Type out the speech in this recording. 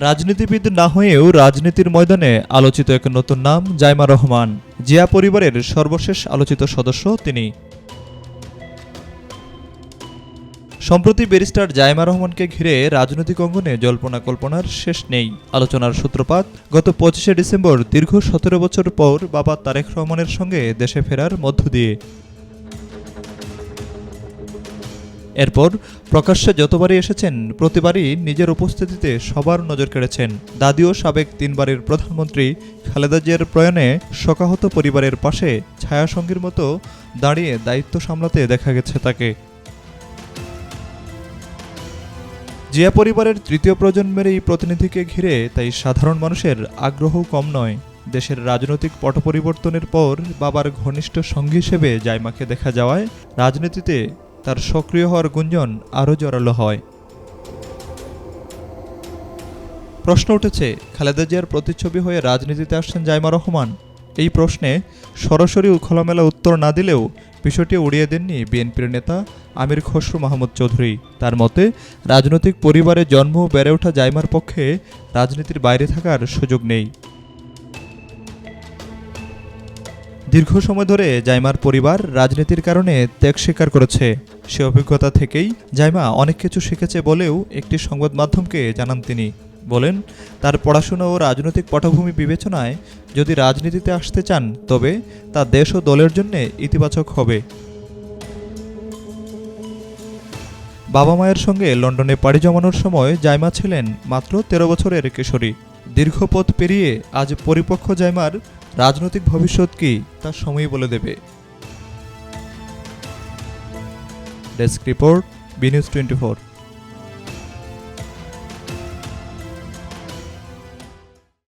রাজনীতিবিদ না হয়েও রাজনীতির ময়দানে আলোচিত এক নতুন নাম জাইমা রহমান। জিয়া পরিবারের সর্বশেষ আলোচিত সদস্য তিনি। সম্প্রতি ব্যারিস্টার জাইমা রহমানকে ঘিরে রাজনৈতিক অঙ্গনে জল্পনা কল্পনার শেষ নেই। আলোচনার সূত্রপাত গত ২৫শে ডিসেম্বর দীর্ঘ ১৭ বছর পর বাবা তারেক রহমানের সঙ্গে দেশে ফেরার মধ্য দিয়ে। এরপর প্রকাশ্যে যতবারই এসেছেন প্রতিবারই নিজের উপস্থিতিতে সবার নজর কেড়েছেন। দাদিও সাবেক ৩ বারের প্রধানমন্ত্রী খালেদা জিয়ার প্রয়াণে শোকাহত পরিবারের পাশে ছায়াসঙ্গীর মতো দাঁড়িয়ে দায়িত্ব সামলাতে দেখা গেছে তাকে। জিয়া পরিবারের তৃতীয় প্রজন্মের এই প্রতিনিধিকে ঘিরে তাই সাধারণ মানুষের আগ্রহও কম নয়। দেশের রাজনৈতিক পট পরিবর্তনের পর বাবার ঘনিষ্ঠ সঙ্গী হিসেবে জাইমাকে দেখা যাওয়ায় রাজনীতিতে তার সক্রিয় হওয়ার গুঞ্জন আরও জোরালো হয়। প্রশ্ন উঠেছে, খালেদা জিয়ার প্রতিচ্ছবি হয়ে রাজনীতিতে আসছেন জাইমা রহমান। এই প্রশ্নে সরাসরি ও খোলামেলা উত্তর না দিলেও বিষয়টি উড়িয়ে দেননি বিএনপির নেতা আমির খসরু মাহমুদ চৌধুরী। তার মতে, রাজনৈতিক পরিবারে জন্ম বেড়ে ওঠা জাইমার পক্ষে রাজনীতির বাইরে থাকার সুযোগ নেই। দীর্ঘ সময় ধরে জাইমার পরিবার রাজনীতির কারণে ত্যাগ স্বীকার করেছে। সে অভিজ্ঞতা থেকেই জাইমা অনেক কিছু শিখেছে বলেও একটি সংবাদ মাধ্যমকে জানান তিনি। বলেন, তার পড়াশোনা ও রাজনৈতিক পটভূমি বিবেচনায় যদি রাজনীতিতে আসতে চান তবে তা দেশ ও দলের জন্য ইতিবাচক হবে। বাবা মায়ের সঙ্গে লন্ডনে পাড়ি জমানোর সময় জাইমা ছিলেন মাত্র ১৩ বছরের কিশোরী। দীর্ঘ পথ পেরিয়ে আজ পরিপক্ব জাইমার রাজনৈতিক ভবিষ্যৎ কি তা সময় বলে দেবে। Desk report, B news 24।